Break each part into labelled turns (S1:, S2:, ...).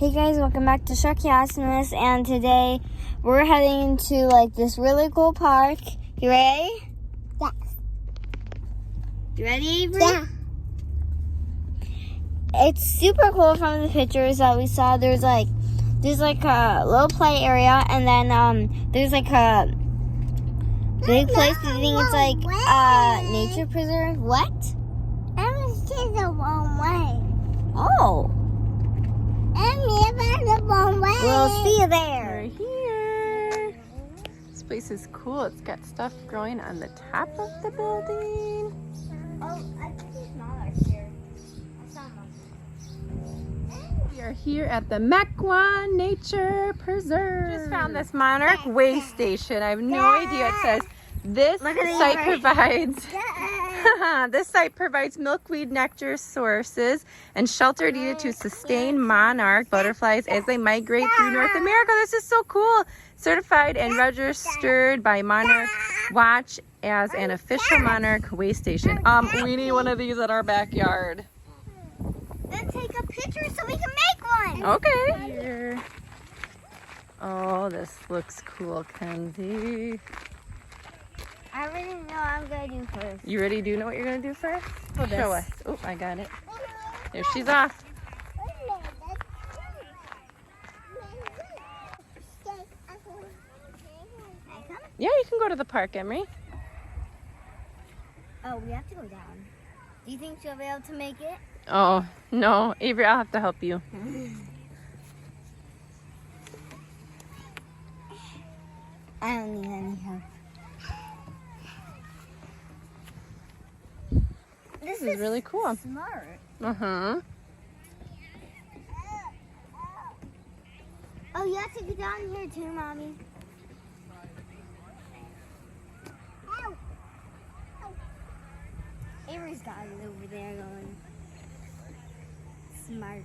S1: Hey guys, welcome back to Sharky, AWESOMENESS, and today we're heading to like this really cool park. You ready?
S2: Yes.
S1: You ready, Avery?
S2: Yeah.
S1: It's super cool from the pictures that we saw. There's like a little play area, and then there's like a big place. I think it's like nature preserve. What?
S2: I was in the wrong way.
S1: Oh.
S2: I'm the wrong way.
S1: We'll see you there.
S3: We're here. This place is cool. It's got stuff growing on the top of the building.
S1: Oh, I think there's monarchs here. I saw one.
S3: We are here at the Mequon Nature Preserve. Just found this monarch way station. I have no idea. It says this site provides this site provides milkweed nectar sources and shelter needed to sustain monarch butterflies as they migrate through North America. This is so cool. Certified and registered by Monarch Watch as an official monarch way station. We need one of these at our backyard.
S1: Then take a picture so we can make one.
S3: Okay. Here. Oh, this looks cool, Kenzie.
S1: I already know what I'm going to do first.
S3: You ready? Do you know what you're going to do first?
S1: Hold
S3: Show
S1: this.
S3: us. Oh, I got it. There she's off. Yeah, you can go to the park, Emery.
S1: Oh, we have to go down. Do you think she'll be able to make it?
S3: Oh, no. Avery, I'll have to help you.
S1: I don't need any help.
S3: This is really cool.
S1: Smart.
S3: Uh-huh.
S1: Oh, you have to go down here too, Mommy. Avery's got it over there going. Smart.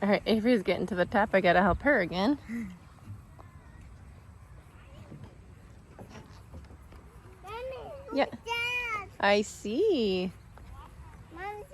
S3: All right, Avery's getting to the top. I got to help her again. Yeah.
S2: Dad,
S3: I see.
S2: Mom's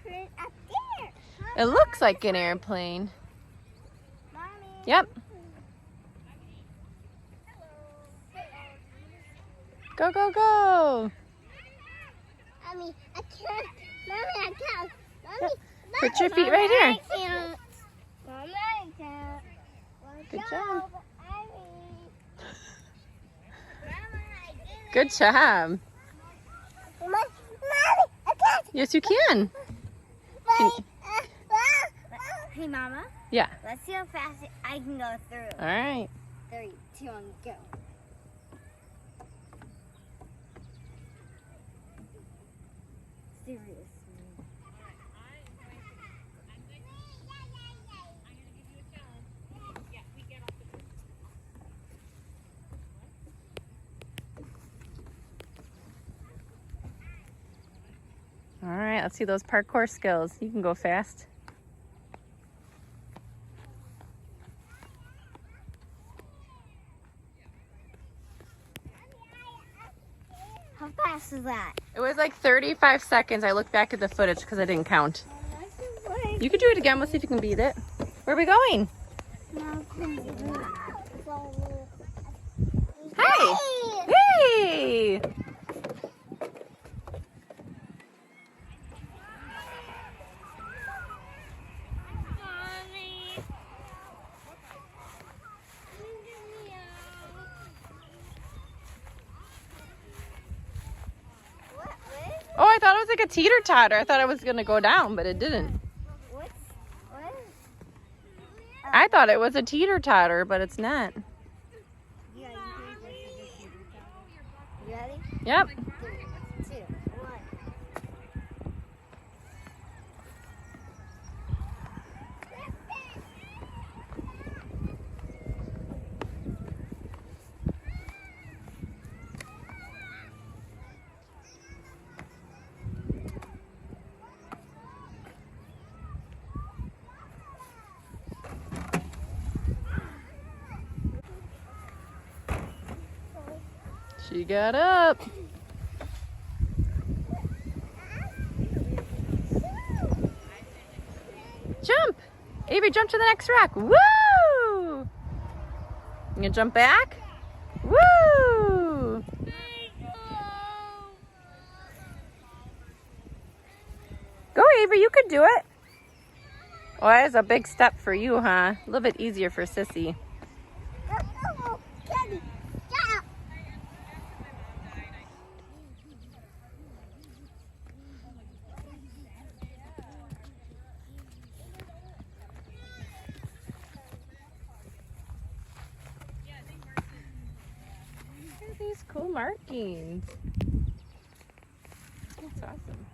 S2: print up there.
S3: It looks like an airplane.
S2: Mommy.
S3: Yep. Go, go, go.
S2: Mommy, I can't. Mommy, I can't. Mommy,
S3: Put your feet right here.
S2: I can't. Mommy, I can't.
S3: Good job.
S2: Mommy,
S3: Good job.
S2: Mommy, I can't.
S3: Yes, you can.
S1: Hey, Mama.
S3: Yeah.
S1: Let's see how fast I can go through.
S3: All right.
S1: 3, 2, 1, go. Seriously.
S3: All right, let's see those parkour skills. You can go fast.
S1: How fast is that?
S3: It was like 35 seconds. I looked back at the footage because I didn't count. You could do it again. We'll see if you can beat it. Where are we going? Hey! Hey! Oh, I thought it was like a teeter-totter. I thought it was going to go down, but it didn't.
S1: What?
S3: I thought it was a teeter-totter, but it's not.
S1: Yeah, you ready?
S3: Yep.
S1: 3, 2, 1.
S3: She got up. Avery, jump to the next rock. Woo! You gonna jump back? Woo! Go, Avery, you could do it. Oh, that is a big step for you, huh? A little bit easier for Sissy. Look at these cool markings. That's awesome.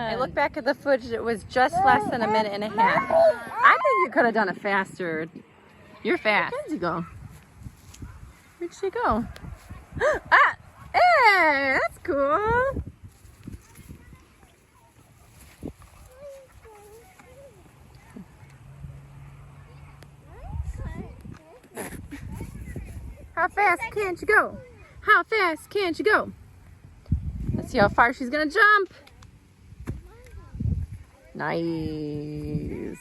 S3: I look back at the footage, it was just less than a minute and a half. I think you could have done it faster. You're fast. Where'd you go? Where'd she go? Ah! Hey! That's cool! How fast can't you go? How fast can't you go? Let's see how far she's gonna jump. Nice.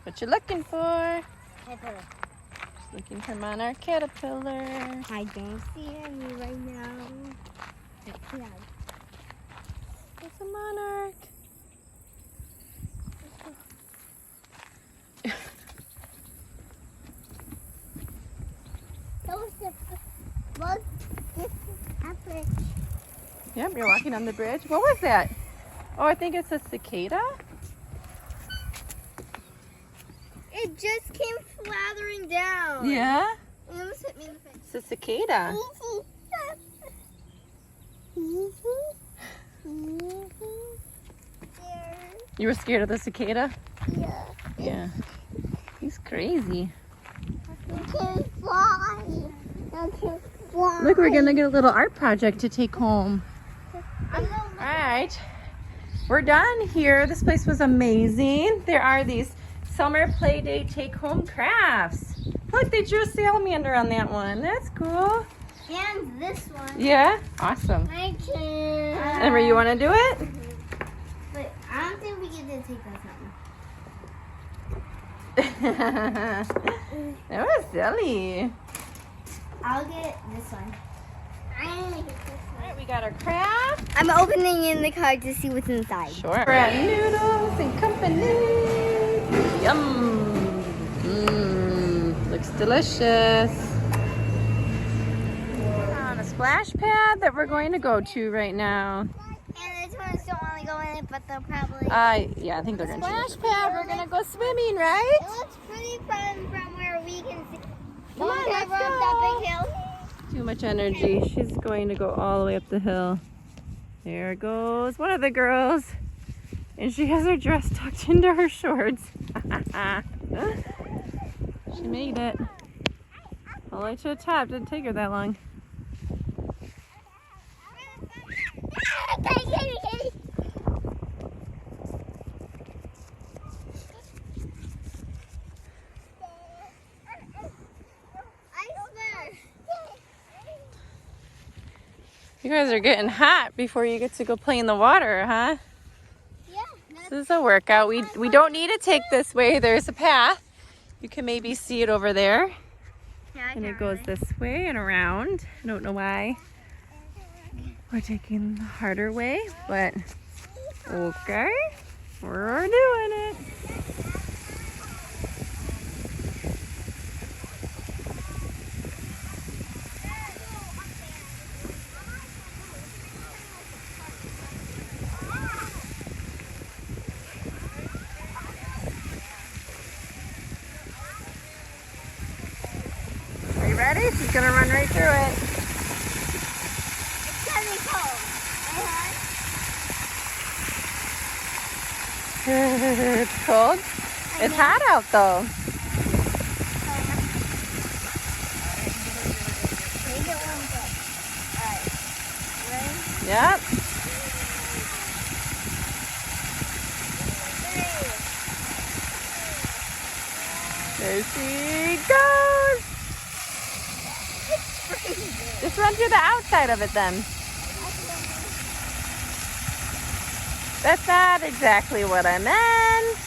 S3: What you looking for?
S1: Caterpillar.
S3: Just looking for monarch caterpillar.
S1: I don't see any right now.
S3: It's a monarch. Yep, you're walking on the bridge. What was that? Oh, I think it's a cicada.
S1: It just came flathering down.
S3: Yeah?
S1: It almost hit me in the face.
S3: It's a cicada. You were scared of the cicada?
S2: Yeah.
S3: Yeah. He's crazy.
S2: You can fly. You can fly.
S3: Look, we're gonna get a little art project to take home. Alright. We're done here. This place was amazing. There are these summer play day take home crafts. Look, they drew a salamander on that one. That's cool.
S1: And this one.
S3: Yeah? Awesome.
S2: I can.
S3: Emma, you wanna do it?
S1: But I don't think we get to take that something.
S3: That was silly.
S1: I'll get this one.
S2: I'm gonna get this one.
S3: Alright, we got our craft.
S1: I'm opening in the card to see what's inside.
S3: Sure. We're at Noodles and Company. Yum. Looks delicious. We're on a splash pad that we're going to go to right now.
S1: And the tourists don't want to go in it, but they'll probably...
S3: Yeah, I think they're going to.
S1: Splash
S3: pad, we're going to go swimming, right?
S1: It looks pretty fun from where we can see.
S3: Come on, let's
S1: Up that big hill.
S3: Too much energy. She's going to go all the way up the hill. There goes one of the girls. And she has her dress tucked into her shorts. She made it. All the way to the top. Didn't take her that long. You guys are getting hot before you get to go play in the water, huh?
S2: Yeah.
S3: This is a workout. We don't need to take this way. There's a path. You can maybe see it over there.
S1: Yeah,
S3: And it goes this way and around. I don't know why we're taking the harder way, but okay, we're doing it. Are you ready? She's gonna run right through it.
S2: It's gonna be cold.
S3: It's cold. It's hot out though.
S2: Make it warm good. Alright. Ready?
S3: Yep.
S2: 3.
S3: There she goes. Just run through the outside of it then. That's not exactly what I meant.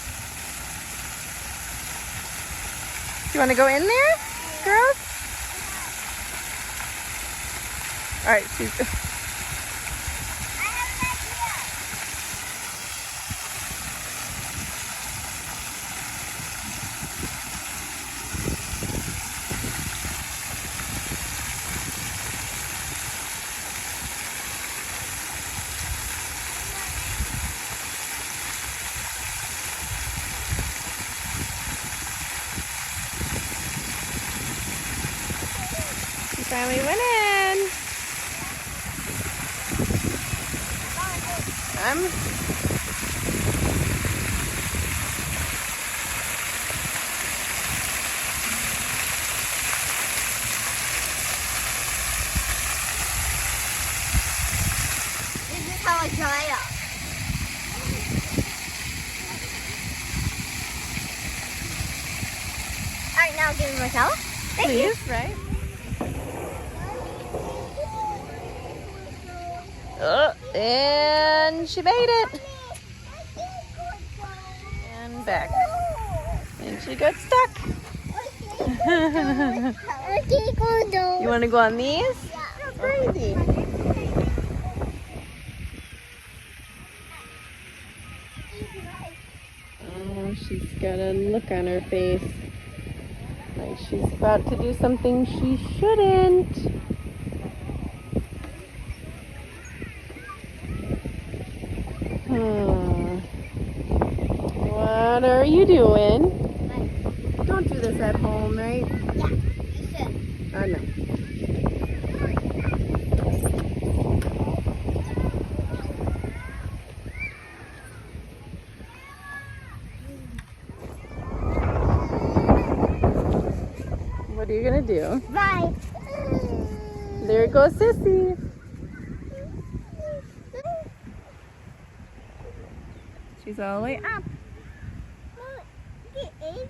S3: Do you want to go in there, girls? All right, she's... She finally went in.
S2: This is how I dry up. Alright, now give me my towel.
S3: Please, right? And she made it. And back. And she got stuck. You want to go on these?
S2: Yeah.
S3: Crazy. Oh, she's got a look on her face. Like she's about to do something she shouldn't. What are you doing? Don't do this at home, right?
S2: Yeah, you should.
S3: Oh, no. What are you gonna do?
S2: Bye.
S3: There goes Sissy. She's all the way up.
S2: Look, it is